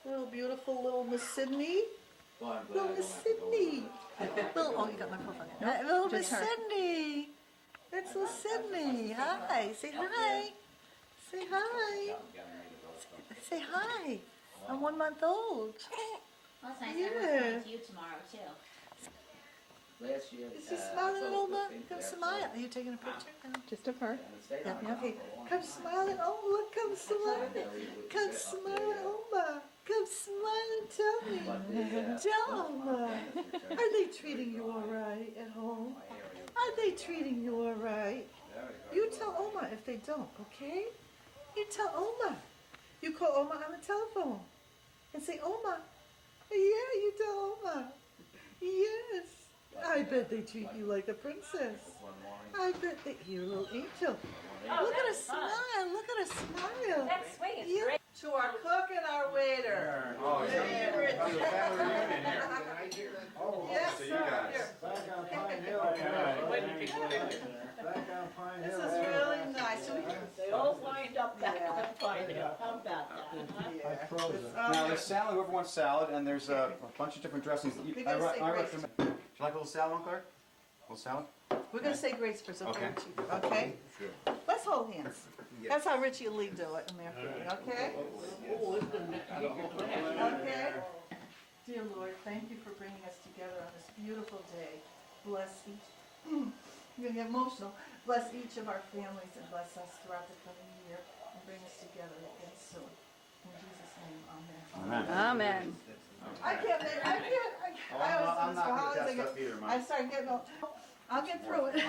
Little beautiful little Miss Sydney. Little Miss Sydney. Oh, you got my profile. No, little Miss Sydney. That's little Sydney. Hi. Say hi. Say hi. Say hi. I'm 1 month old. Well, it's nice. Yeah. Everyone's coming to you tomorrow too. Last year, Is she smiling at Oma? Come smile. Are you taking a picture? Just of her. Yeah. Okay. Come smile at Oma. Look, come smile. Come smile at Oma. Come smile and tell me. Tell Oma. Are they treating you all right at home? Are they treating you all right? You tell Oma if they don't, okay? You tell Oma. You call Oma on the telephone and say, Oma. Yeah, you tell Oma. Yes. I bet they treat you like a princess. I bet you're a little angel. Look at her smile. Look at her smile. That's sweet. It's Yeah. great. To our cook and our waiter. Oh, yeah. Favorite. Oh, Yes, so you sir. guys. Here. Back on Pine Hill. Back on Pine This Hill. is really nice. So we can- They all lined up back Yeah. on Pine Hill. How about that? I froze it. Now, there's salad, whoever wants salad, and there's a bunch of different dressings. We're gonna say I grace. recommend. Would you like a little salad, Uncle Eric? A little salad? We're going to say grace first, okay? Okay. Richie? Okay? Let's hold hands. That's how Richie and Lee do it in their family, okay? Okay? Dear Lord, thank you for bringing us together on this beautiful day. Bless each, I'm going to get emotional. Bless each of our families and bless us throughout the coming year and bring us together again soon. In Jesus' name, amen. Amen. I can't, I always I'm not gonna holidays, test up either, Mike. I start getting, I'll get through it. Is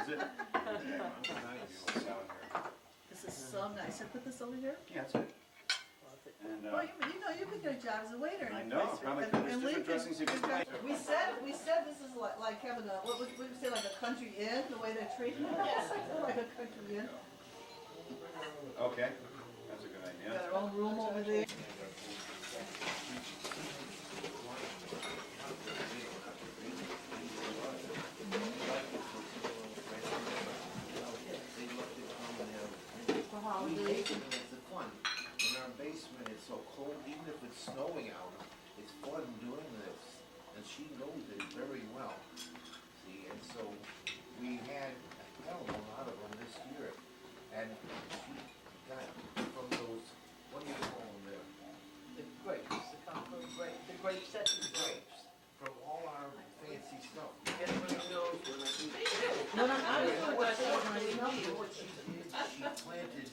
it? This is so nice. I put this over here. Yeah, that's it. And, Well, you know, you could get a job as a waiter. in I a know, place, probably and there's Lee different could- dressings you can make. We said this is like having a, what would we say, like a country inn, the way they're treating us, like a country inn. Okay, that's a good Got idea. our own room over there. For holidays. It's the fun. In our basement, it's so cold, even if it's snowing out, it's fun doing this. And she knows it very well. See, and so we had, I don't know, a lot of them this year. And she got from those, what do you call them there? The grapes, the comfort grape, the grape setting grapes. Grapes. From all our fancy stuff. Everybody knows what I do. No, no, I don't know what She planted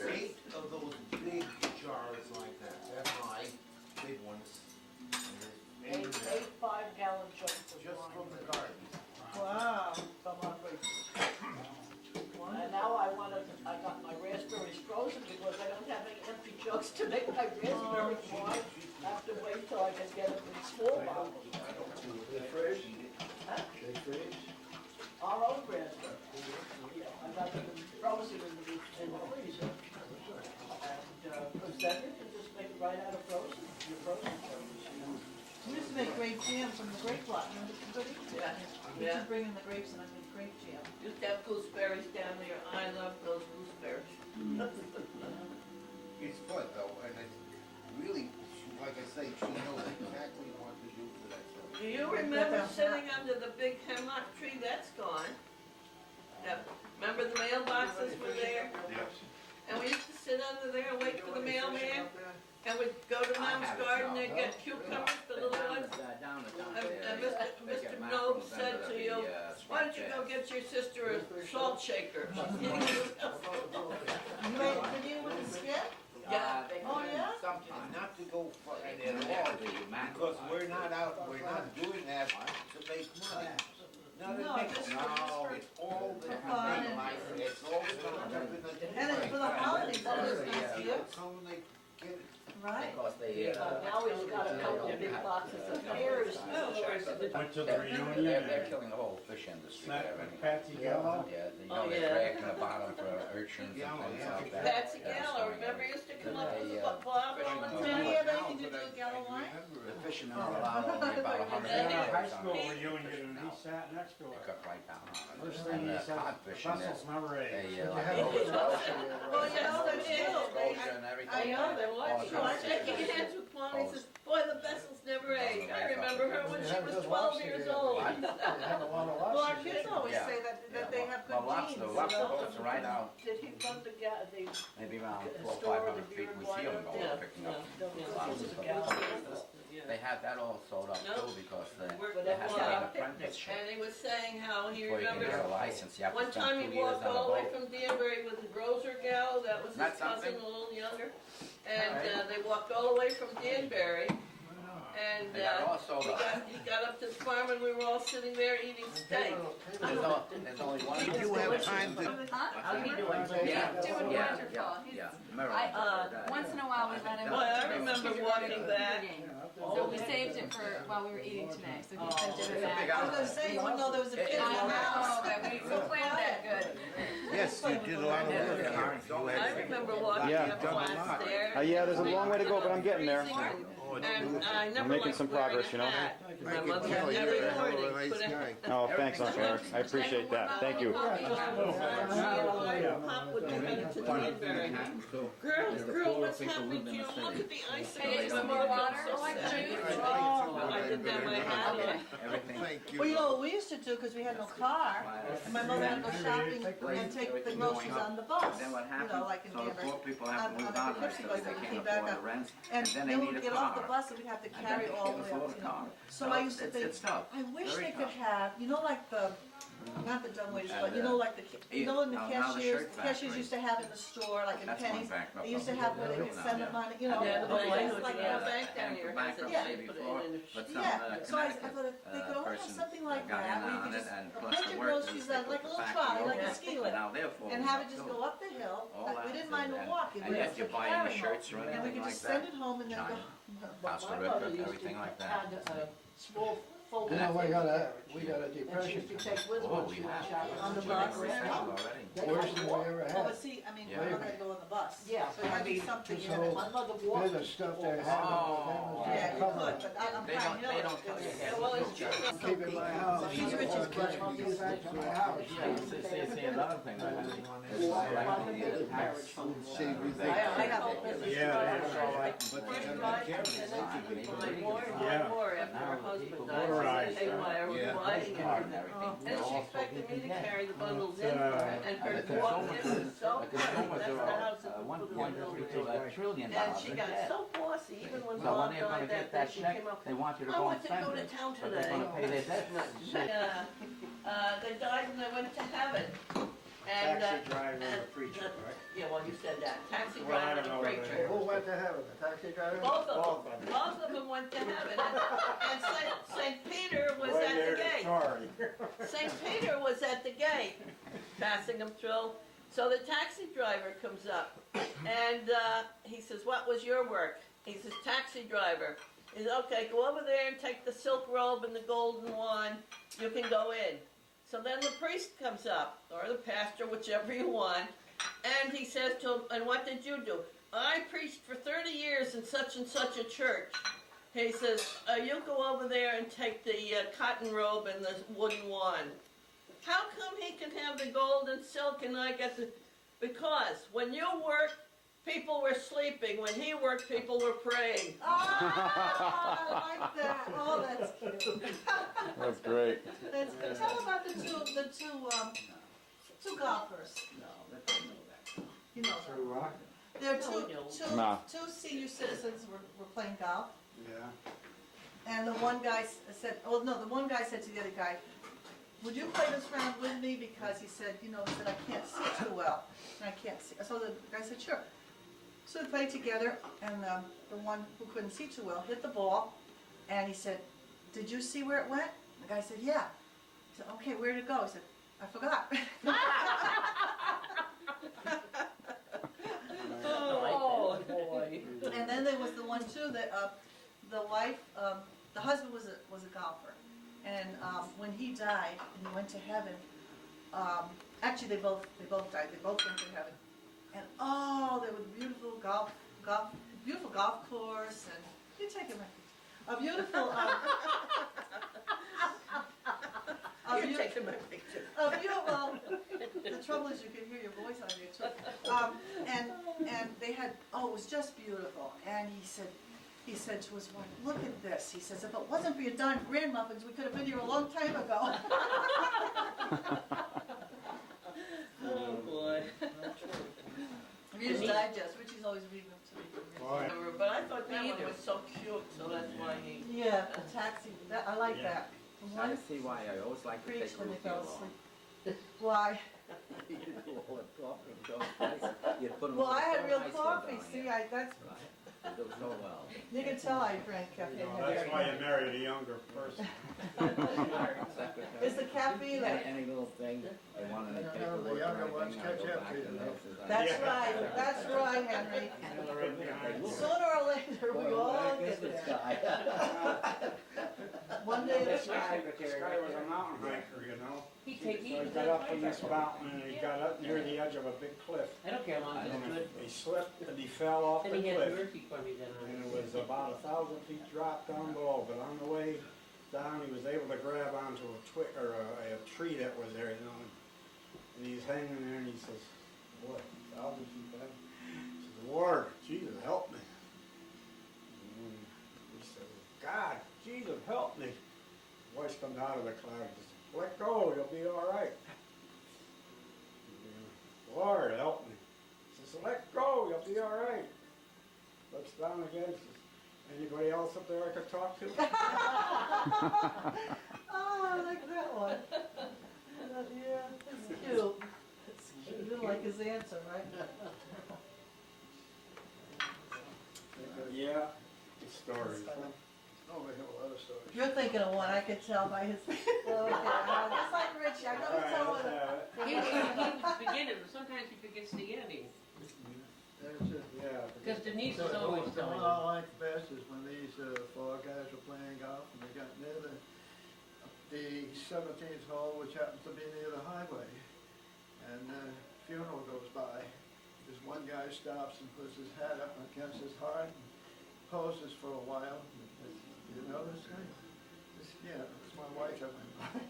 8 of those big jars like that. That's high, big ones. And Eight 5-gallon jugs of just from the wine garden. Wow. from our grapes. And now I got my raspberries frozen because I don't have any empty jugs to make my raspberry wine. I have to wait till I can get them in small bottles. They freeze? Huh? They freeze? Our own raspberry. Yeah, I got them frozen in the freezer. And, because then you can just make it right out of frozen, your frozen cherries, you know. We used to make grape jam from the grape lot, remember? Yeah, We used to bring in the grapes and I made grape jam. Used to have gooseberries down there. I love those gooseberries. It's fun though, and it's really, like I say, she knows exactly what to do for that stuff. Do you remember sitting under the big hemlock tree? That's gone. Yeah. Remember the mailboxes were there? Yes. And we used to sit under there and wait for the mailman? And we'd go to Mom's garden and get cucumbers, the little ones. And Mr. Noble said to you, why don't you go get your sister a salt shaker? You made it for you with the skip? Yeah. Oh, yeah? Sometimes not to go far at all, because we're not out, we're not doing that to make money. No, just No, it's all the fun and- money. It's all done up in the. And it's for the holidays, that was nice gift, Come when they get it. right? Because they, Now he's got a couple of big boxes of pears. Went to the reunion they're and killing the whole fish industry snapped there. with Patsy Gallo. Yeah, Oh, they're yeah. dragging the bottom for urchins and things like that. Patsy Gallo, remember used to come up with a bottle all the Did he time? have anything to do with Gallo wine? fishing in Not there. allowed only about 100 Yeah. In our high acres school on it. reunion, he sat next to They it. cut right down on it. First thing And he the said, cod fishing is, Bessel's never they, ate. You like, have a those sculpture there, Well, right? you know, they do. sculpture and everything. I know, they're lucky. Oh, I'm shaking hands with Mom, he says, boy, the Bessels never ate. I remember her when she was 12 years old. What? They have a lot of Well, our lobsters. kids always Yeah. say that they have Well, good genes. lobster you know? goes right out, Did he fund the maybe around 400 or store 500 the feet, beer we and see them wine? going, Yeah, picking up yeah. lobsters. They had that all sold up Nope. too, because they But had to yeah. be an apprenticeship. And he was saying how he Before you can get a remembered license, you have to one time spend 2 he years walked on all the a way boat. from Danbury with the Grozer gal, that was his That's cousin, something. a little younger. And they walked all the way from Danbury. And They got it all sold up. he got up to the farm and we were all sitting there eating steak. There's only one. Did you have time to? Huh? He doing? Yeah, Doing yeah, wonderful. yeah. Once in a while we let him. Boy, I remember walking that. So we saved it for while we were eating today, so he sent it Big back. I was gonna say, you wouldn't know there was a kid in the I house. know, but we planned that good. Yes, you did a lot of work here. You I had- remember walking Yeah. up flat stairs. Yeah, there's a long way to go, but I'm getting there. And I never making liked some wearing progress, a you know. hat. My I can mother tell would you're every a hell of a morning nice put a guy. Oh, thanks, Uncle Eric. I appreciate that. Thank you. Pop would come into Danbury. Girl, what's happening to you? Look at the icicles. Hey, some more water? So Like sad. juice? Oh, I didn't have my hat Okay. on. Everything. Thank you. Well, you know what we used to do, because we had no car, and my mother had to go shopping and take the groceries on the bus. Then what You happened? know, like in So the Danbury. poor people On have to move the out Poughkeepsie because bus, they and we can't came back afford the up. rent. And then they then need we'd a get off the car. bus and we'd have to And carry then all they the way can't up, afford a you know. car. So I used to think, It's tough. I wish Very they could tough. have, you know, like the, not the dumbwaiters, but And, you know, like the, you know, in the now the cashiers, shirt cashiers factory. used to have in the store, like in That's Penny's, one bankrupt. they used to have where they could send the money, you know. Yeah, the bank, things like the that. bank down here has it. Yeah. They put it in But some Yeah, so I Connecticut thought if they could only have person something like got that, in where you on could it, just and put plus the your work groceries is they on, put like a the little factory trolley, like over a it, ski and lift. now they're full And have it up just too. go up the hill, All like, that, we didn't mind a and- walk, it and was if you just buy any carrying shirts or home. And we anything could like just send that, it home and then go. Costa Rica, everything like that. Small fold. You know, we got a depression. Oh, we have. On the It's bus. already. Worse than we ever Oh, had. but see, I mean, Yeah. we're not gonna go on the bus. Yeah, So it had to be something this in whole- it. There's the stuff they're having. Oh. Yeah, you Cover could, it. but I'm They Pine don't, Hill. they don't tell you. Yeah, well, it's true. Keep it in my house. She's rich as Get me back to my house. See, another thing that I got it. Yeah, More after her husband died. Motorized. Hey, why are we Yeah. buying everything? And she expected me to carry the bundles in for her, and her walk in was so funny, that's the house that we put in the building. $1.3 trillion. And she got so bossy, even when So when Bob they're gonna died get that day, that she check, came up, they want you to I go and want to spend go to it. town But they're today. gonna pay their debts. They died and they went to heaven. And, taxi driver and a and- preacher, right? yeah, well, you said that, taxi Well, I driver don't and know a whether preacher. Who went to heaven, the taxi driver? Both of them went to heaven, and Saint Peter was Right at there, the gate. sorry. Saint Peter was at the gate, passing them through. So the taxi driver comes up, and he says, "What was your work?" He says, "Taxi driver." He says, "Okay, go over there and take the silk robe and the golden wand. You can go in." So then the priest comes up, or the pastor, whichever you want, and he says to him, "And what did you do?" "I preached for 30 years in such and such a church." He says, "You go over there and take the cotton robe and the wooden wand." How come he can have the gold and silk and I get the... Because when you worked, people were sleeping. When he worked, people were praying. Ah, I like that. Oh, that's cute. That's great. That's good. Tell about the two golfers. You know them. Through rock? They're No. two senior citizens were playing golf, Yeah. and the one guy said, oh no, the one guy said to the other guy, "Would you play this round with me?" Because he said, he said, "I can't see too well, and I can't see." So the guy said, "Sure." So they played together, and the one who couldn't see too well hit the ball, and he said, "Did you see where it went?" The guy said, "Yeah." He said, "Okay, where'd it go?" He said, "I forgot." Oh, boy. And then there was the one too that the wife, the husband was a golfer, and when he died and he went to heaven, actually they both died. They both went to heaven, and there was beautiful golf course, and you take him. A beautiful, You're taking my picture. well, the trouble is you can hear your voice on YouTube. And they had, it was just beautiful. And he said to his wife, look at this. He says, if it wasn't for your darn grand muffins, we could have been here a long time ago. Oh, boy. Reader's Digest, Richie's always reading them to me. Boy. But I thought that one was so cute, so that's why he. Yeah, a taxi, I like that. I One see why I always like to preach take when they Ruthie fell along. asleep. Why? You do all the coffee and those guys, you put 'em Well, on I had so real nicely coffee, down see, here. that's, Right. You do so well. you can tell I drank caffeine. You know, that's why you married a younger person. Secretary. Is the caffeine that? Any little thing, they want any The paperwork younger or ones anything, I catch go up back to to you. this. That's Yeah. right, Henry. They're right behind you. Sooner or later, we all get there. One day at a This time. guy was a mountain hiker, you know. He So he got up in this mountain and he got up near the edge of a big cliff. I don't care how long it's good. He slipped and he fell off the And he had cliff. turkey for me then. And it was about 1,000 feet drop down below, but on the way down, he was able to grab onto a a tree that was there, you know. And he's hanging there and he says, boy, 1,000 feet down. He says, Lord, Jesus, help me. And he says, God, Jesus, help me. His voice comes out of the cloud and says, let go, you'll be all right. Lord, help me. He says, let go, you'll be all right. Looks down again, says, anybody else up there I could talk to? Oh, I like that one. Yeah, it's cute. You didn't like his answer, right? Yeah, the story. Oh, we have a lot of stories. You're thinking of one, I could tell by his face. Okay, just like Richie, I know All he's right, telling let's it. have it. He was beginning, but sometimes he forgets the ending. There's a, Yeah. Because Denise so is always the telling one him. I like best is when these four guys were playing golf and they got near the 17th hole, which happens to be near the highway. And the funeral goes by. This one guy stops and puts his hat up against his heart and poses for a while. Do you know this guy? Yeah, it's my wife that went by.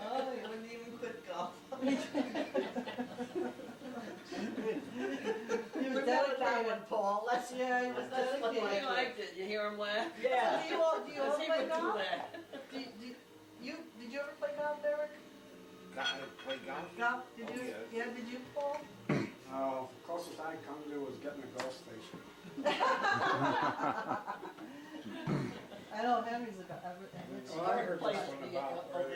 Oh, he wouldn't even quit golf. He was Remember that dedicated. one, Paul? Let's, Yeah, he was he dedicated. liked it, you hear him laugh? Yeah. Do you all Because he play would do golf? that. Did you ever play golf, Derek? Play golf? Golf, did you? Yes. Yeah, did you, Paul? No, the closest I come to was getting a golf station. I know Henry's a golf. Well, I heard this one about where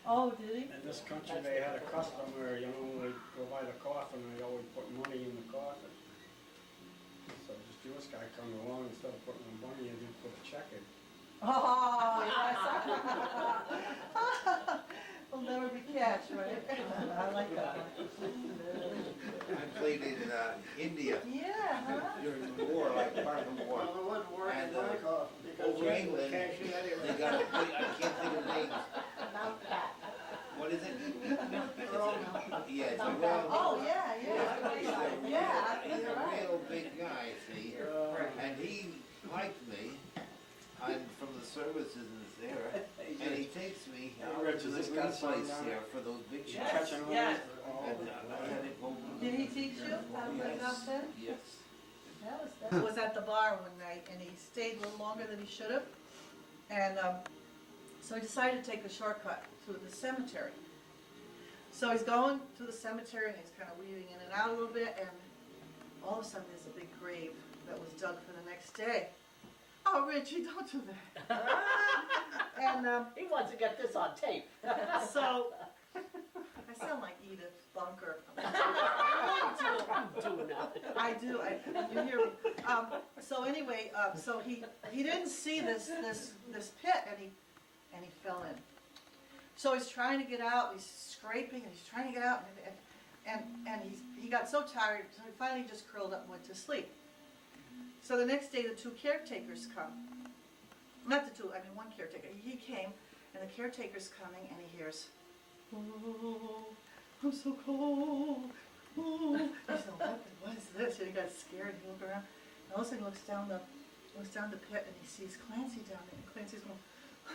Oh, did he? in this country they had a custom where, you know, they go by the coffin, they always put money in the coffin. So this Jewish guy comes along, instead of putting the money in, he put a check in. Oh, yes. Will never be catch, right? I like that one. I played in India Yeah, huh? during the war, like part of the war. Well, it wouldn't work in And, my coffin because over you England, can't shoot They anyway. got, I can't think of the names. What is it? Yeah, it's a real, Oh, yeah, yeah. Yeah, I think he's you're a right. real big guy, see? And he liked me. I'm from the services in this era. And he takes me out Rich, to is the this green guy place down there for those big You shots. catching on? yes. Oh, And I had to go. Did he teach you how to play golf then? Yes. That was at the bar one night, and he stayed a little longer than he should have. And so he decided to take a shortcut through the cemetery. So he's going through the cemetery, and he's kind of weaving in and out a little bit, and all of a sudden there's a big grave that was dug for the next day. Oh, Richie, don't do that. And He wants to get this on tape. so I sound like Edith Bunker. I do. You hear me. So anyway, so he didn't see this pit, and he fell in. So he's trying to get out. He's scraping, and he's trying to get out, and he got so tired, so he finally just curled up and went to sleep. So the next day, the two caretakers come. Not the two. I mean, one caretaker. He came, and the caretaker's coming, and he hears, "Oh, I'm so cold. Oh." He said, what is this? And to look around. And all of a sudden looks down the pit and he sees Clancy down there. And Clancy's going,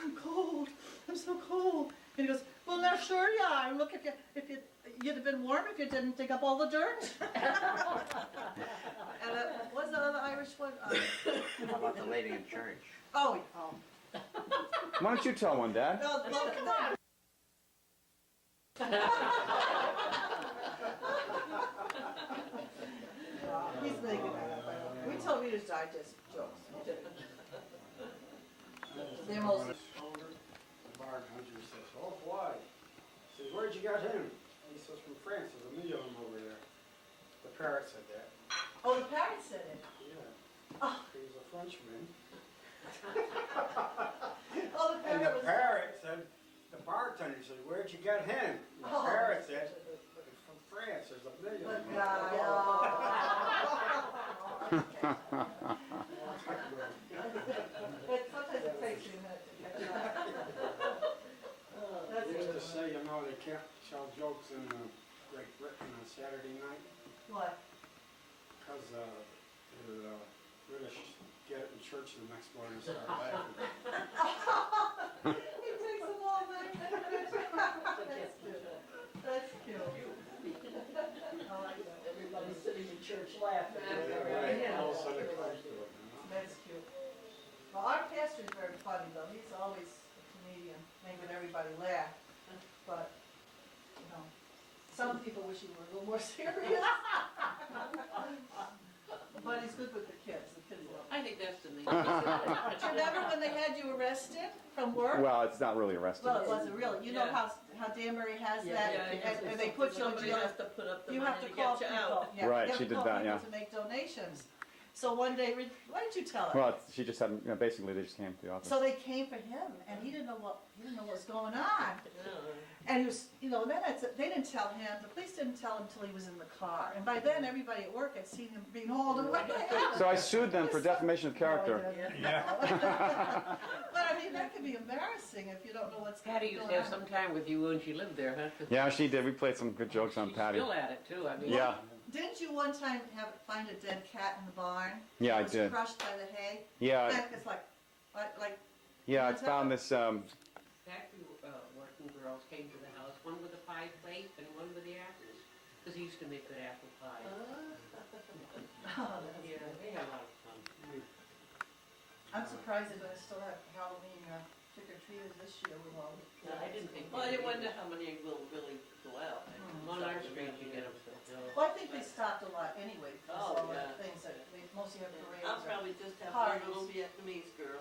I'm cold. I'm so cold. And he goes, well, now sure you are. Look, you'd have been warm if you didn't dig up all the dirt. And what's the other Irish one? How about the lady in church? Oh. Why don't you tell one, Dad? No, he's making that up. We tell Reader's Digest jokes. They're mostly older. The bartender says, oh boy. He says, where'd you get him? He says, from France. There's a million of them over there. The parrot said that. Oh, the parrot said it. Yeah. Oh. He was a Frenchman. Oh, the And parrot the was... parrot said, the bartender said, where'd you get him? And the parrot said, from France. There's a million of them. But sometimes it takes you a minute to catch up. That's They used to good. say, you know, they can't tell jokes in Great Britain on Saturday night What? because the British get it in church the next morning and start laughing. He takes them all night. That's cute. That's cute. I like that. Everybody's sitting in church laughing. Right. All of a sudden it comes to it. That's cute. Well, our pastor's very funny though. He's always a comedian, making everybody laugh. But, you know, some people wish he were a little more serious. But he's good with the kids. The kids love him. I think that's the main. Do you remember when they had you arrested from work? Well, it's not really arrested. Well, it wasn't really. You know Yeah. how Danbury has Yeah, that, yeah, and they put you in Somebody jail. has to put up the You money have to to call get you people. out. Yeah, Right, you have she to did call that, people yeah. to make donations. So one day, why didn't you tell her? Well, she just had, basically they just came to the office. So they came for him, and he didn't know what was going on. And he was, then they didn't tell him. The police didn't tell him until he was in the car. And by then, everybody at work had seen him being hauled away. So I sued them for defamation of character. But I mean, that could be embarrassing if you don't know what's going Patty on. used to have some time with you when she lived there, huh? 'Cause Yeah, she did. We played some good jokes on she's Patty. still at it too, I mean. Yeah, Didn't you one time find a dead cat in the barn? Yeah, It I was did. crushed by the hay. yeah, And it's like. yeah. I found this. Factory working girls came to the house, one with a pie plate and one with the apples. Because he used to make good apple pie. Yeah, they had a lot of fun. I'm surprised they're gonna still have Halloween trick-or-treaters this year with all. No, I didn't think. Well, I wonder how many will really go out. On our street, you get them still. Well, I think they stopped a lot anyway, because Oh, all the yeah. things that they mostly have parades I'll probably just have Parties. one little Vietnamese girl.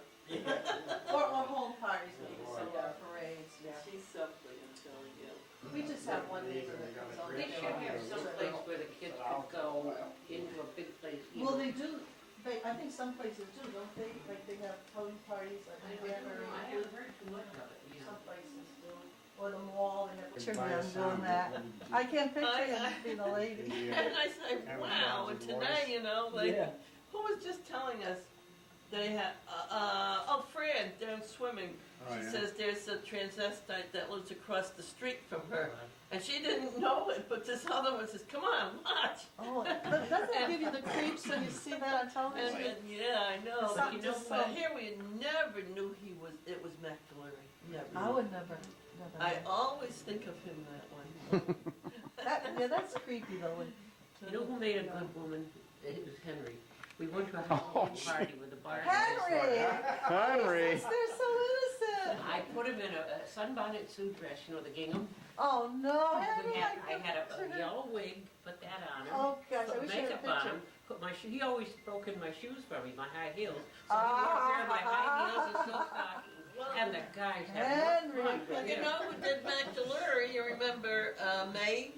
or home parties when you send out parades, yeah. She's something, I'm telling you. We just have one neighbor that comes over. They should have some place where the kids could go into a big place. Well, they do, I think some places do, don't they? Like they have Halloween parties, like in Danbury. I haven't heard too much of it, you know. Some places do. Or the mall, they have picture them doing that. I can't picture him being a lady. And I say, wow, and today, who was just telling us they had, Fran, they're swimming. She says there's a transvestite that lives across the street from her. And she didn't know it, but this other one says, come on, watch. Oh, but doesn't it give you the creeps when you see that on television? And yeah, I know. It's But, not just but so- here we never knew it was McAlery. Never. I would never. I always think of him that way. That's creepy though. You know who made a good woman? It was Henry. We went to a Halloween party with the bar. Henry! Henry. They're so innocent. I put him in a sunbonnet suit dress, the gingham. Oh no, Henry! I had a yellow wig, put that on him. Oh gosh, I Put wish I had a makeup on picture. him. Put my he always broke in my shoes for me, my high heels. So he went up there in my high heels and silk stockings. And the guys had Henry. fun. Well, you know who did McAlery? You remember May?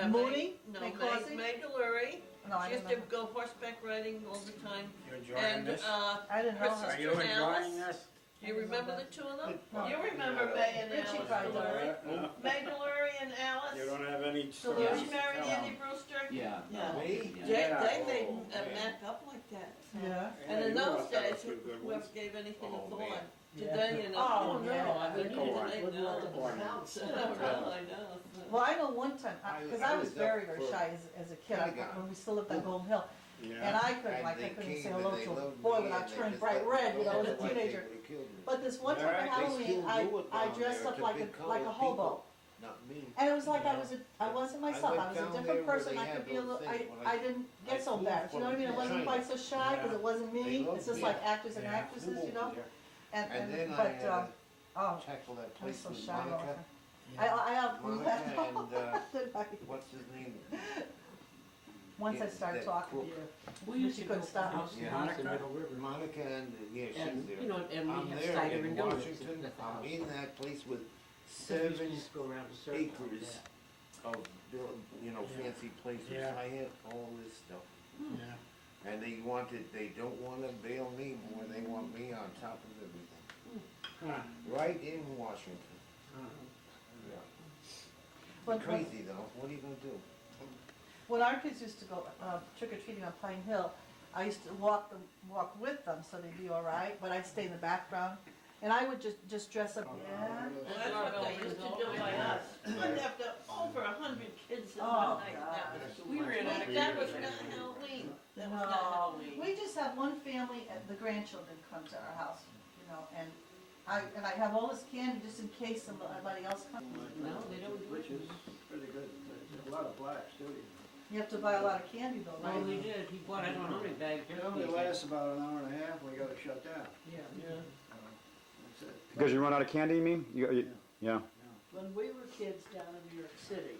Mooney? No, May Causey? May Delury. No, I She used don't to know. go horseback riding all the time. You enjoying And this? I didn't know her her. Are you sister enjoying Alice. this? You remember the two of them? No. You remember May and Richie Alice cried Delury? May Delury and You Alice? don't have any So stories She to married tell Andy Brewster? Yeah. Yeah. Me? They made Mac up like that. Yeah. And in you those must have a days, few good whoever ones. gave anything a Oh, thought. man. Today, Oh, no, yeah. I mean, Go on. today, no. I know. Well, I know one time, because I was I very, was up very for shy as a kid, kindergarten. when we still lived on Golden Hill. And I couldn't, like, I couldn't say hello to a boy without turning bright red, you know, as a teenager. But this one time for Halloween, I dressed up like a hobo. Not me. And it was like I wasn't myself, I was a different person, I could be a little, I didn't get so embarrassed, you know what I mean? I wasn't quite so shy, because it wasn't me, it's just like actors and actresses, you know? And then I but, had to oh, tackle that I was place so with shy all the Monica. time. I outgrew that. And, what's his name? Once I Yeah, started that talking to crook. you, We used she to go couldn't to the stop me. house in Yeah. Monica, Monica and, yeah, she's and, there. you know, and we I'm had there cider in and donuts Washington, at the I'm house. in that place with So we used to 7 just go around a circle like acres that. of, you know, fancy places. Yeah. I had all this stuff. Yeah. And they don't wanna bail me more, they want me on top of everything. Huh. Right in Washington. Huh. Yeah. But Crazy though, what are you gonna do? when our kids used to go trick or treating on Pine Hill, I used to walk with them so they'd be all right, but I'd stay in the background, and I would just dress up. Yeah. Well, that's what they used to do by us. We'd have over 100 kids in Oh, one night. That was We ran out of That was candy. not Halloween. That was not No, Halloween. we just have one family, and the grandchildren come to our house, you know, and I have all this candy just in case somebody else comes. No, they don't do Which it. is pretty good. There's a lot of blacks too. You have to buy a lot of candy though, right? Oh, they did, he bought, I don't know how many bags. It only lasts about an hour and a half, we gotta shut down. Yeah. That's it. Because you run out of candy, you mean? Yeah. When we were kids down in New York City,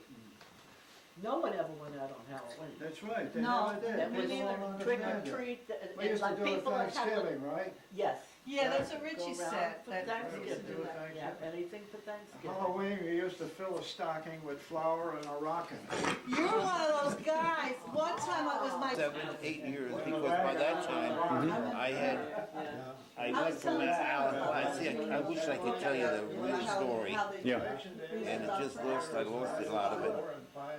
no one ever went out on Halloween. That's right, they No, never did. It was They never trick or did. treat, We used to like do it people that had the, Thanksgiving, right? yes. Yeah, that's what Richie Go around said. for that we used to Thanksgiving. do that. Yeah, anything for Thanksgiving. Halloween, we used to fill a stocking with flour and a rockin'. You're one of those guys. One time I was my. 7, 8 years, because by that time, I went from that, I wish I could tell you the real story, Yeah. and I lost a lot of it.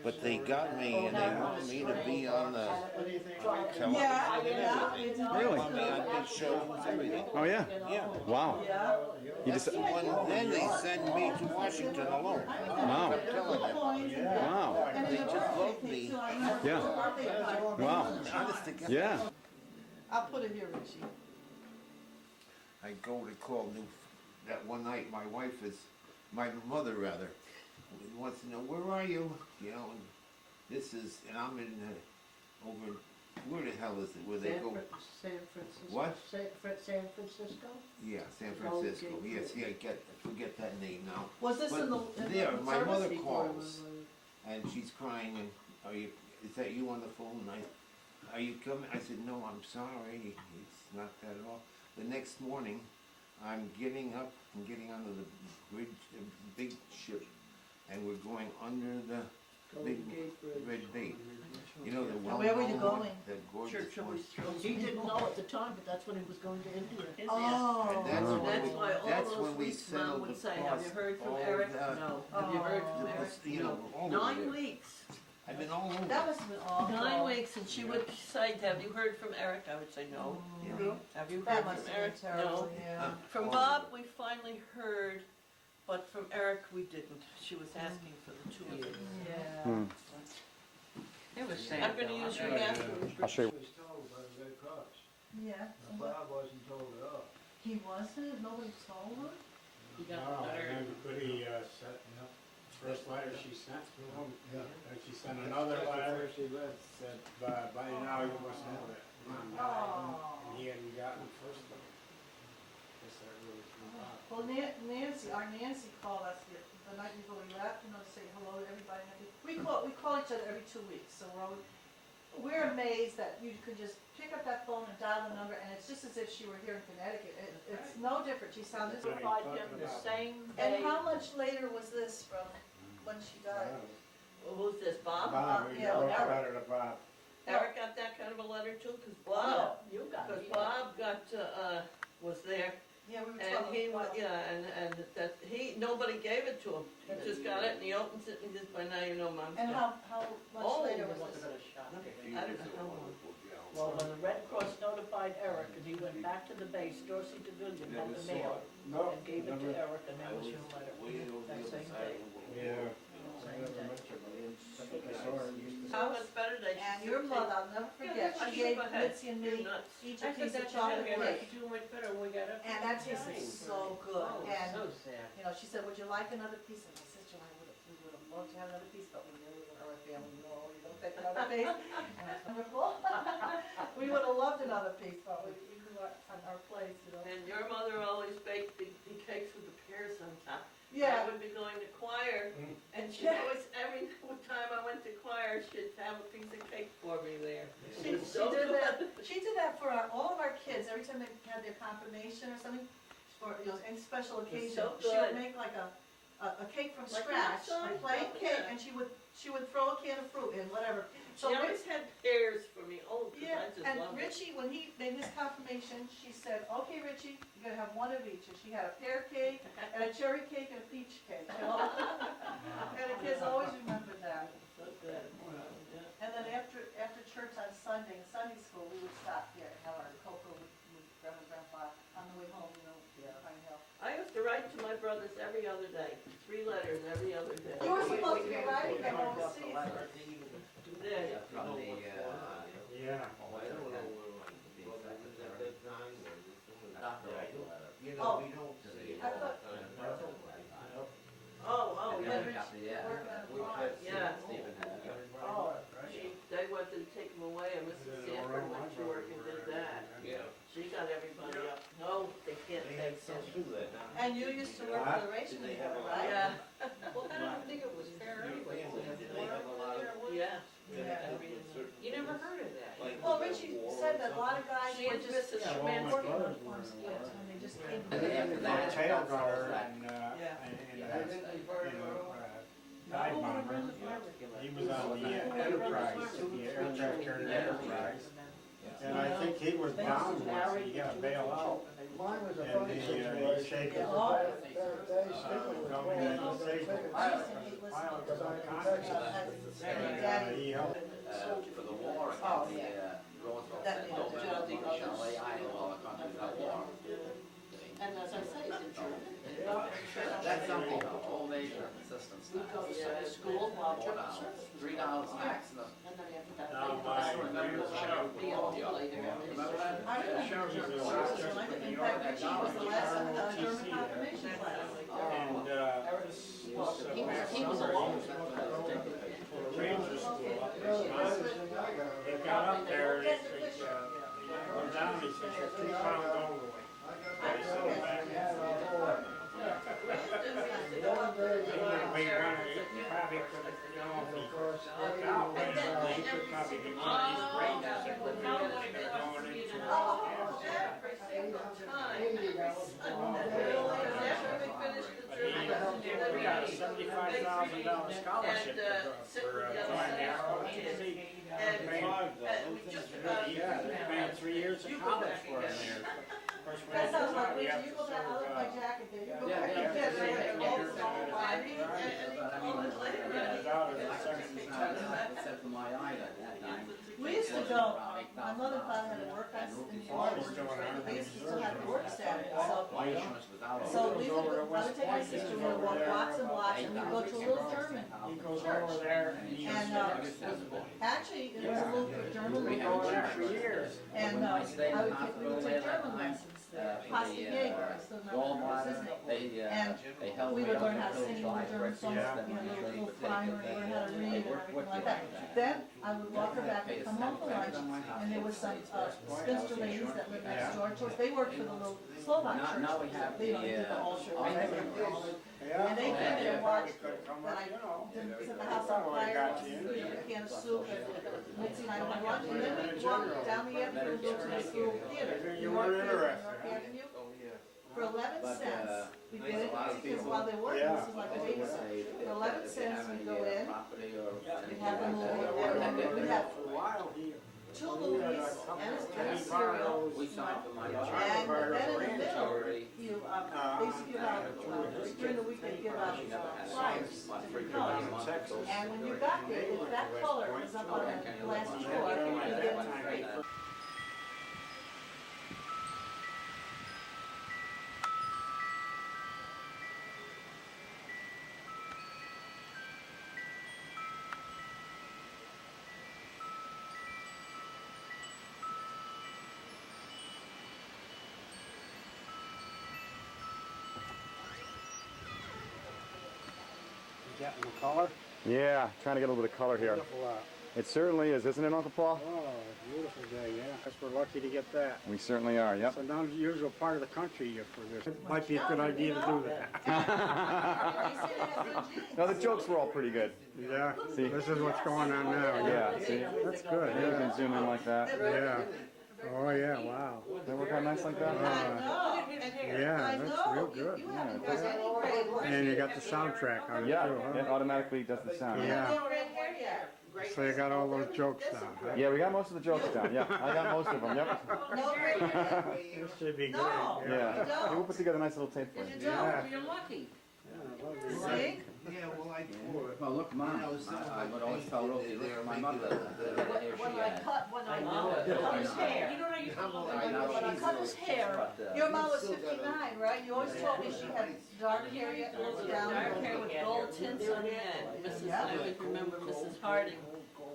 But they got me, and they want me to be on the television Yeah, and yeah. everything. Really? Want me on big shows, everything. Oh, yeah? Yeah. Wow. Yeah. You just, Then they send me to Washington alone. wow. I'm telling you. Wow. And They then the just birthday love cake me. too. I remember Yeah. the birthday party. Wow. Honest to God. Yeah. I'll put it here, Richie. I go to call New, that one night, my wife is, my mother rather, wants to know, where are you? You know, and this is, and I'm in, over, where the hell is it, where they go? San Francisco. What? San Francisco? Yeah, San Oh, Francisco, okay. yes, yeah, I forget that name now. Was this But in the there, my service? mother calls, and she's crying, and, is that you on the phone? And are you coming? I said, no, I'm sorry, it's not that at all. The next morning, I'm getting up and getting onto the bridge, the big ship, and we're going under the big red bait. You know, the And where were you well-known one, going? that gorgeous one. He didn't know at the time, but that's when he was going to India. Oh. And that's Oh. when That's we, why all that's those when we weeks settled Mom the would say, have you cost, heard from all Eric? the- No. Have you heard from the- Eric? you know, all over 9 there. weeks. I've been all over. That must have been awful. 9 weeks, and she would say, have you heard from Eric? I would say, no. Yeah. Have you That heard must from have been Eric? terrible, No. yeah. From Bob, we finally heard, but from Eric, we didn't. She was asking for the 2 of them. Yeah. Hmm. It was sad. I'm gonna use your bathroom. I'll show you. He was told by the Red Cross. Yeah. Bob wasn't told at all. He wasn't? Nobody told him? He got Oh, the letter. and could he, first letter she sent to him, Yeah. and she sent another That's the letter, first he read. said, by now you must know that Mom died, and he hadn't gotten the first one. Guess that really threw Bob. Well, our Nancy called us the night before we left, you know, to say hello to everybody. We call each other every 2 weeks, so we're amazed that you could just pick up that phone and dial the number, and it's just as if she were here in Connecticut. It's no different. She sounded. Notified him the same And day. how much later was this from when she died? Well, who's this, Bob? Bob, we yeah, wrote Eric. a letter to Bob. Eric got that kind of a letter too? Cause Oh, Bob, you got cause it. Bob got, was there, Yeah, we were and talking he, about. and that, nobody gave it to him. He just got it and he opens it and he just, by now you know Mom's And dead. how much Oh, later It was wasn't this? gonna shock you. I don't know how long. Well, when the Red Cross notified Eric, and he went back to the base, Dorsey DeVillion had the mail, No, and gave it to never, Eric, and that was your letter, that same day. yeah, Same never day. met her, but I saw her, used to. How much better they And your mother, I'll never forget, I she shook gave my head. Mitzi and You're me nuts. each I a said piece that of to chocolate Heather, cake. do much better when we got up. And that tasted so good. Oh, And, so sad. you know, she said, would you like another piece? And my sister and I we would have loved to have another piece, but we knew our family, no, you don't take another piece. And it's wonderful. We would have loved another piece, but we could on our plates, you know. And your mother always baked the cakes with the pears on top. I Yeah. would be going to choir, and she Yeah. always, every time I went to choir, she'd have a piece of cake for me there. She did that. She did that for all of our kids. Every time they had their confirmation or something, or any special occasion, so she good. would make like a cake from Like scratch, outside? a plain Oh, cake, yeah. and she would throw a can of fruit in, whatever. She So always had pears for me. Oh, 'cause yeah, I just and love it. Richie, when he made his confirmation, she said, "Okay, Richie, you're gonna have one of each." And she had a pear cake and a cherry cake and a peach cake. You know? And the kids always remembered that. So good. And then after church on Sunday, in Sunday school, we would stop here and have our cocoa with Grandma and Grandpa on the way home, you know, Pine Hill. I used to write to my brothers every other day, 3 letters every other day. You were supposed to be writing them overseas. Yeah. From the, Yeah. you Oh. know, we don't see it I all thought- the time. Oh, Yeah, yeah. Richie working on the farm. Yeah. Oh, They went to take them away, and Mrs. Sanford went to work and did that. Yeah. She got everybody up. No, they can't They had take some them. too that now. and you used to work for the racing Did they before, have a- right? Yeah, Well, I don't think it was fair anyway. Did they have a lot of? yeah. You never heard of that. Well, Richie said that a lot of guys She were and just Mrs. working Schmidt. on farms, and they just came. And then after that, Tail that's all gunner that. and, Oh, dive we bomber. really forever. He was on the Enterprise, the aircraft carrier Enterprise. And I think he was bound once, he got bailed out. Mine was a And funny he situation. shake Yeah. his They pilot was unconscious. And he helped. For the war Oh, against yeah. the Roosevelt That and means Dover, Gerald D. the Chalet Island, all the countries at war. And as I say, it's in German. That's something, all nation assistance We go now. to Sunday school while German $4, service. $3 maximum. And then after that, Now, they- my Remember the show? Yeah. Remember that? I remember German service, when I did, in fact, Richie was the last German confirmation class. And, He was alone. Ranger school up there. They got up there, and he went down, he said, "You're 3 pounds overweight." I said, "Man, he would weigh 180, he probably could have, you know, if he worked out, he could probably be one of these Rangers that would be going into Every single time. After we finished the German, we got a $75,000 scholarship for flying the ROTC. And we just about. Yeah, they spent 3 years of college for him there. Of course, when That he sounds like we have Richie, you to go back, I serve, left my jacket there, you go Yeah, back yeah, and get yeah, it, yeah, all yeah, the song yeah. riding. But I mean, his daughter was 17 times. except for my island at that time. We used to go, my mother and father had to work us in the army, we used to still have to work Saturday, My insurance was out. so we would, I would take my sister, we would walk blocks and blocks, and we'd go to a little German. He goes over there and he And, actually, it was a little German, we go there for years. and, we would take German lessons, Pasta Jaeger, I still remember what was his name. And They held we me would up learn how to until sing July the German songs, Yeah. you know, little primer, learn how to read and everything like that. Then I would walk her back and come home for lunch, and there was some spinster ladies that lived next door to us. They worked for the little Slovak church. Now we have They, you know, they did the the, altar, uh, and they came in and watched that I You know. didn't set the house on fire, we had a can of soup, and Mitzi and I went lunch, and then we'd walk down the avenue and go to the school theater. You weren't interested. York Avenue. For 11 But, cents, we get it, a lot of because people- while they work, this is like a babysitter. For 11 cents, we go in, we have a movie, and we have For a while, he. 2 movies and a cereal. We signed for my And then in the middle, already. you, basically give out, during the week they give out flyers, different colors. And when you got there, if that color was up on the last drawer, you get it free. Getting the color. Yeah, trying to get a little bit of color here. Beautiful out. It certainly is, isn't it, Uncle Paul? Oh, beautiful day, yeah. Guess we're lucky to get that. We certainly are, yep. It's an unusual part of the country for this. It might be a good idea to do that. No, the jokes were all pretty good. Yeah, See? this is what's going on now. Yeah, see? That's good, You yeah. can zoom in like that. Yeah. Oh, yeah, wow. Does that work out nice like that? Yeah, that's real good. Yeah, it does. And you got the soundtrack on it Yeah, too, it huh? automatically does the sound. Yeah. So you got all those jokes down, huh? Yeah, we got most of the jokes down. Yeah, I got most of them. Yep. This should be good. No. Yeah. Yeah, we'll put together a nice little tape for you. Yeah. You're lucky. See? Yeah, well, I poured. Well, look, Mom, I would always tell Rosie, look at my mother, the hair When she I had. cut his hair, You know what I used to love? Right now when I she's cut his hair, Your mom was 59, right? You always told me she had dark hair yet looked down. Dark hair with gold tints on it, and Mrs. I always remember Mrs. Harding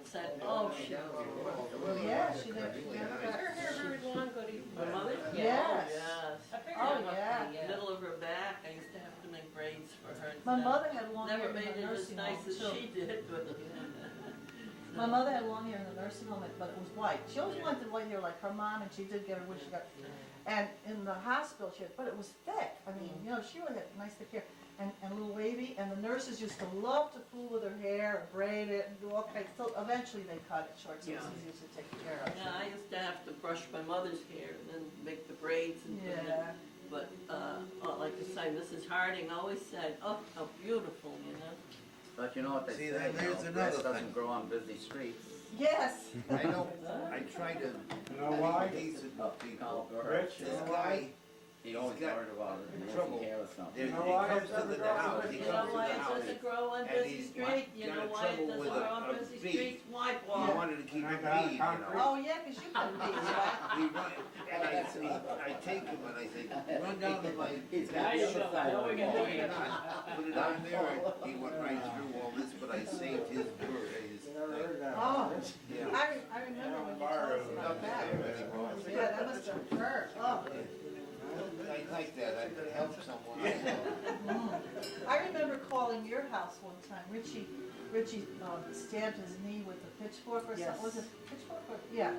said, oh, she was. Yeah, she did. Her hair very long, Goody. My mother? Yes. Yes. Oh, yeah. Middle of her back, I used to have to make braids for her. and My stuff. mother had long hair Never in made the it as nursing nice home as too. she did, but. My mother had long hair in the nursing home, but it was white. She always wanted white hair like her mom, and she did get her when she got. And in the hospital, she had, but it was thick. I mean, you know, she really had nice thick hair and a little wavy. And the nurses used to love to fool with her hair and braid it and do all kinds. So eventually they cut it short, so it was easier to take care of. Yeah, I used to have to brush my mother's hair and then make the braids and put it. Yeah. But, like I say, Mrs. Harding always said, oh, how beautiful, you know? But you know what they See, say, there's you know, another grass doesn't thing. grow on busy streets. Yes. I know, I try to You know why? be decent with people. Rich, This guy, He always got worried about trouble. losing hair or something. he know why comes it to the doesn't grow house, on he You comes know to why the it house. doesn't grow on and busy he's street? You got know in why it trouble doesn't with grow on a busy bee. streets? Why, He Paul? wanted to keep And I a got bee, you concrete. know. Oh yeah, 'cause you can be, right? He run, and I take him and I say, run down to my. He's got the other side of the Put wall. it on there, and he went right through all this, but I saved his bird, his thing. Oh, Yeah. I remember when you told us about that. Yeah, that must have hurt. Oh. I like that, I could help someone. I know. I remember calling your house one time. Richie stabbed his knee with a pitchfork or something. Was it pitchfork or? Yeah.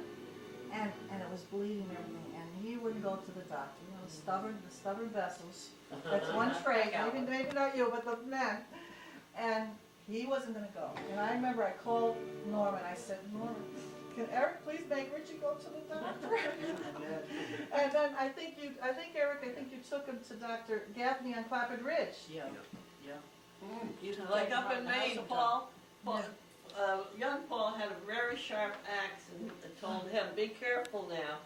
And it was bleeding and everything. And he wouldn't go to the doctor. You know, the stubborn Bessels. That's one trait. Maybe not you, but the men. And he wasn't going to go. And I remember I called Norman. I said, Norman, can Eric please make Richie go to the doctor? And then Eric, you took him to Dr. Gaffney on Clapham Ridge. Yeah, yeah. Like up in Maine, Paul, young Paul had a very sharp axe and told him, be careful now,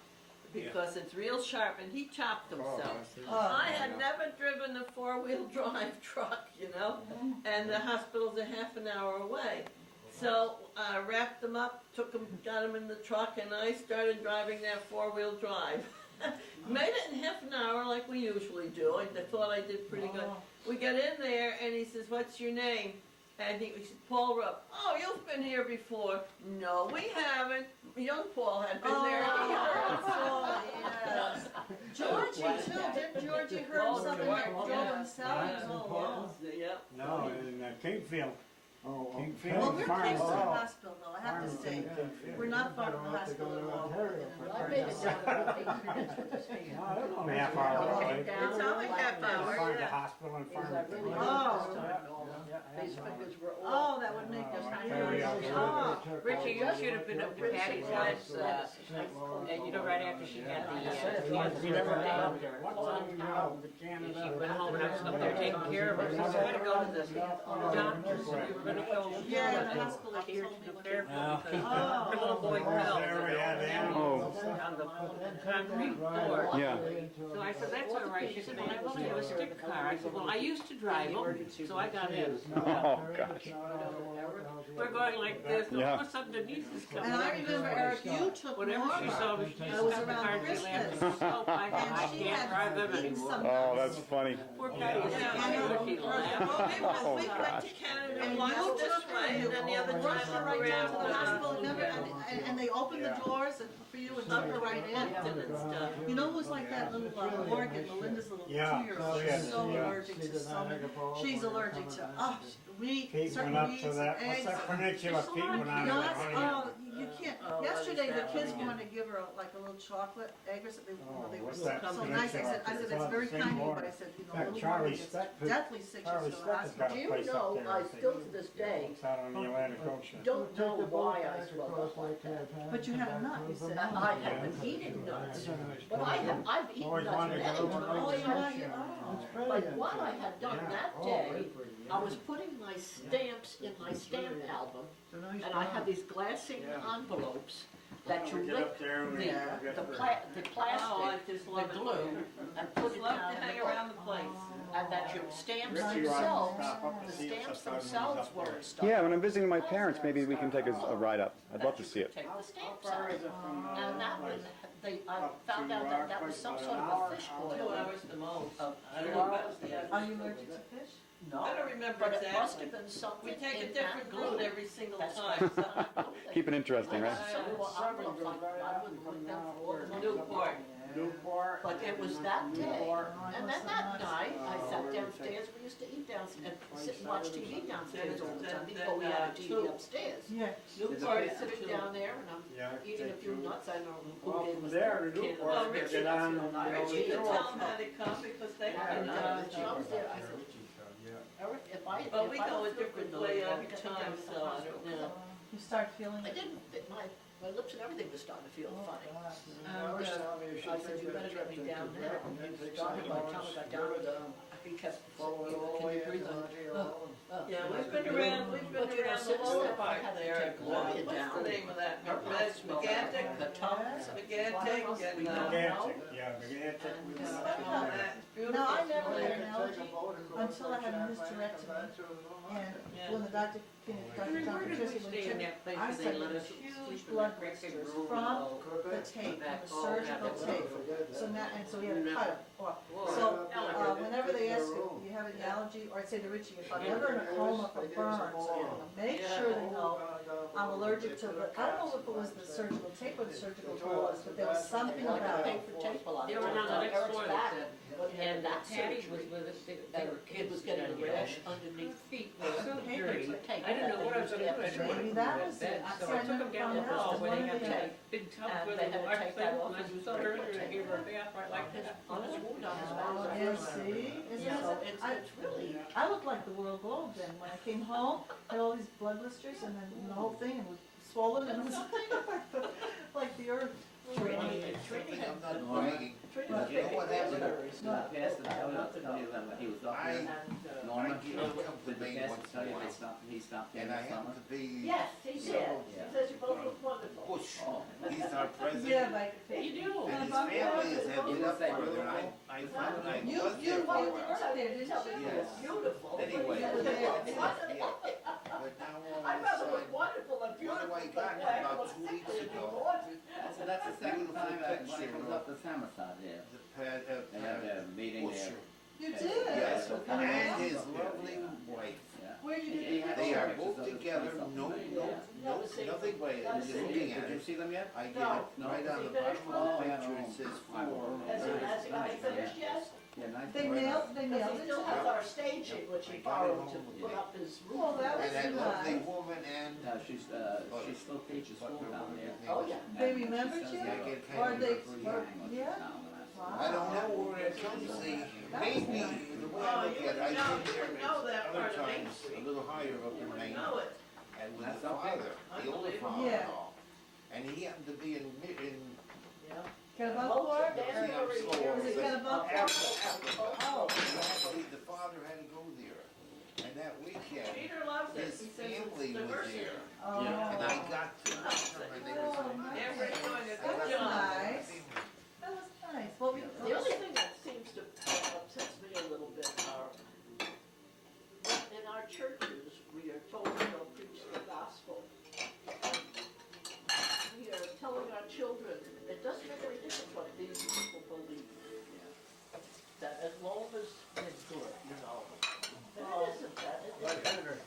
because it's real sharp, and he chopped himself. I had never driven a four-wheel drive truck, you know, and the hospital's a half an hour away. So I wrapped him up, got him in the truck, and I started driving that four-wheel drive. Made it in half an hour like we usually do. I thought I did pretty good. We got in there, and he says, what's your name? And he said, Paul Rupp. Oh, you've been here before. No, we haven't. Young Paul had been there. Yes. Georgie too. Didn't Georgie hurt something that drove himself? Yep. No, in Kingfield. Well, Kingfield we're Farm. close to the hospital though, I have to say. We're not far from the hospital at all. I made it down about 8 minutes with this thing. No, that's only half hour away. It's only half hour, Find the yeah. hospital and Because find I it. really Oh. noticed time and all the face fingers were all. Oh, that would make us. Richie, you should have been up to Patty's house, and you know, right after she had the, We never got up there. What time we got out to Canada? she went home and I was up there taking care of her. She said, we're gonna go to the doctor, so we were gonna go. Yeah, the hospital Up here told to me the what fairfield because Oh. her little boy fell There we had animals. on the concrete floor. Yeah. So I said, that's all right. She said, well, I only have a stick car. I said, well, I used to drive them, so I got in. Oh, gosh. We're going like this, and all of a sudden Denise is coming. And I remember, Eric, you took Whenever she Norma. saw me, she It was stopped the car around and she laughed. Christmas. Oh, I And she can't drive them had eaten anymore. some. Oh, that's funny. Poor Patty is Yeah, so I know. good, she laughed. Well, we Oh, went gosh. to Canada And once you this took her way, and then the other rushed her time right down to the around. hospital, remember? And they open the Yeah. doors and for you and let her right in. and stuff. You know who's like that little Morgan, Melinda's little Yeah. 2-year-old, Yeah. she's so Yeah. allergic to so many, she's allergic to, wheat, Pete certain went up wheats, to that, what's eggs. that peninsula, Pete went on Nuts, that. you can't, Oh, yesterday the what is kids that? wanted to give her like a little chocolate egg or something, they were what's so that so nice, I said, peninsula? it's very It's on kind of you, the but I same said, you know, That little Charlie Morgan gets Speck- deathly sick, Charlie she's Speck gonna has ask got me. a Do you place up know, there, I think. still to this day, It's out on the Atlantic Ocean. don't know why I swelled up like that. But you had a nut, you said. I have been eating nuts, but I've eaten Always nuts wanted to many go to Oh, times. you like it, oh. But what I had done Yeah. that Oh, day, very pretty, yeah. I was putting my stamps in my stamp album, It's a nice and I job. had these glassine Yeah. envelopes that you We get lick up there and we Yeah. get the for- plastic, Oh, I just the love it. glue, and put Just it love down to in hang the book. around the place. And that your stamps Richie likes to themselves, stop up the to see us stamps sometimes when he's themselves up there. weren't stuck. Yeah, when I'm visiting my parents, maybe we can take a ride up. I'd love to see it. Take the How stamps far out. is it from, And that was, I up found to, out that that was some quite sort about of an a hour, fish hour. 2 boil. hours the most. Of I don't 2 know about hours. the Are you allergic to fish? No, I don't remember but it must exactly. have been something We take a in different that route glue. every single That's time. Keep it interesting, right? I wouldn't put them for all the money. Newport. Newport. But it was that day, Newport. and then that night, I sat downstairs, we used to eat downstairs, and sit and watch TV downstairs all the time, before we had a TV upstairs. Yeah. Newport is Sitting down there, and I'm Yeah, eating a few nuts, I don't know who Well, gave from us there the to can of Newport, Well, nuts. Richie, get on and Richie go could tell them how to come because they Yeah, don't know. So I was there, I said, Eric, if I But we if I go don't a feel different good way though, every I think time, I'm at the so I hospital, don't know. You start feeling I it. didn't, my lips and everything was starting to feel funny. And, I said, you better get me down now. He started by the time I got down, he kept saying, can you breathe on? Yeah, we've been around the lower part there. What's the name of that? Megantic? The tongues. Megantic and, Gigantic, yeah, gigantic. oh, that's beautiful. No, I never had an allergy until I had a hysterectomy. And when the doctor came, Dr. Where Dr. did Tracy, we when stay he in took that place I where they started let us huge sleep in blood that cramped blisters room? from Oh, the tape, back. from the Oh, surgical yeah, tape. So now, and so we had to cut it off. Whoa. So, whenever they ask if you have any allergy, or I say to Richie, if I'm ever in a coma from burns, make sure they know I'm allergic to the, I don't know if it was the surgical tape or the surgical gauze, but there was something Like a about it. paper tape a lot. They were on the next floor that said, And that Patty was surgery, with us, they were he kids was getting a then, rash Her underneath. feet were so Paper dirty. tape. I didn't know what I was gonna do. I didn't want to Maybe go that to was bed. it. I So said, I took them down the I hall where they one have of the- that big tub And where they they had to wash take the that clothes, off and I and just put turned it her and gave her a bath right like this. On his wound, on his Oh, back. yeah, see? Isn't Yeah, so it? it's really, I looked like the world globe then. When I came home, had all these blood blisters and then the whole thing was swollen and it was like the earth. Trini I'm had, not bragging. Trini But you know what happened? Pass the tell you that when he was up I, there, I Norma, get to come to did the Maine pass once tell in a you while, he stopped in and the I happen summer? to be yes, he did. He says you both look wonderful. Bush. Oh, He's our president. Yeah, like. You do. And his family is having You up say- further, and I found I You was there for a were while. there, didn't Tell me you? you look beautiful. Anyway, You were there. yeah. But now all I'd of a rather look sudden, wonderful than what beautiful. do I but got I about look 2 weeks sickly and ago? gorgeous. so that's the second time when he comes up to Samoset here. The pad, They have a meeting there. Busher. You did? Yes, Okay. and his lovely wife. Yeah. Where you He did had They all are pictures both of his together, place up no, there. no, Yeah. no, nothing by it, just looking at Did you it. see them yet? I get No. it right on the bottom of the picture, it says Oh, four. Has he finished yet? Yeah, nice. They Right. nailed Because it he still has our staging, which he borrowed to put up his roof. Well, that was And that lovely nice. woman and. No, she still teaches school down there. Oh, yeah. They And she remembered says you? I that- get Or kind they, of or, yeah? I don't know where it comes, see, maybe, the way I look at it, I've been there know that other part of Main times, Street. a little higher up You in would Maine, know it. and with That's the okay. father, the older Unbelievable. father-in-law. And he happened to be in Yeah. Kennebunk? see, I'm slow. Was it Kennebunk? Oh. The father had to go there, and that weekend, Peter loves it. his He says it's family was diversity. there, Oh. and I got to, and they were so nice. They're doing a That good was job. nice. That was nice. Well, we. The only thing that seems to upsets me a little bit are, in our churches, we are told to go preach the gospel. We are telling our children, it doesn't make any difference what these people believe. That as long as it's good, you know. But it isn't that, it isn't.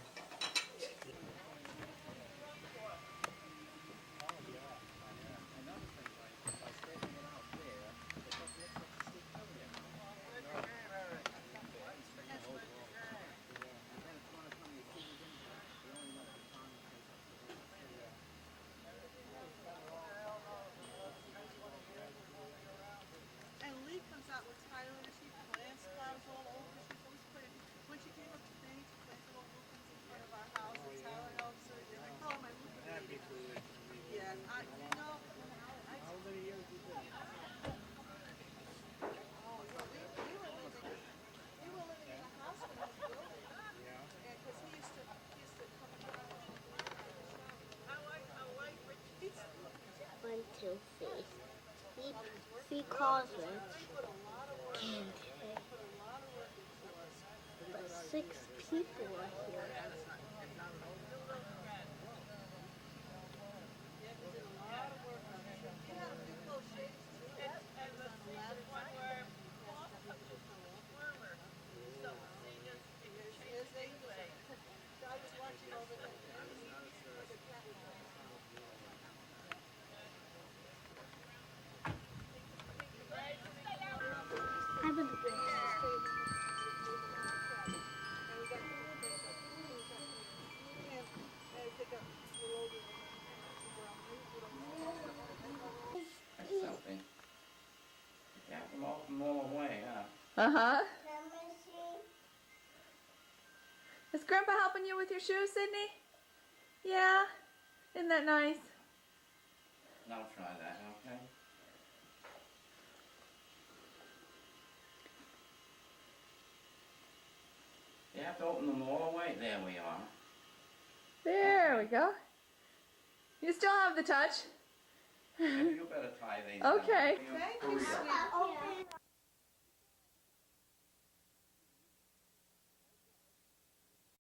to see. He calls me Candy. But 6 people are here. I've been Something. Yeah, from all the way, huh? Uh-huh. Is Grandpa helping you with your shoes, Sydney? Yeah? Isn't that nice? I'll try that, okay? You have to open them all the way. There we are. There we go. You still have the touch. Maybe you better tie these. Okay. down. Thank you, sweet.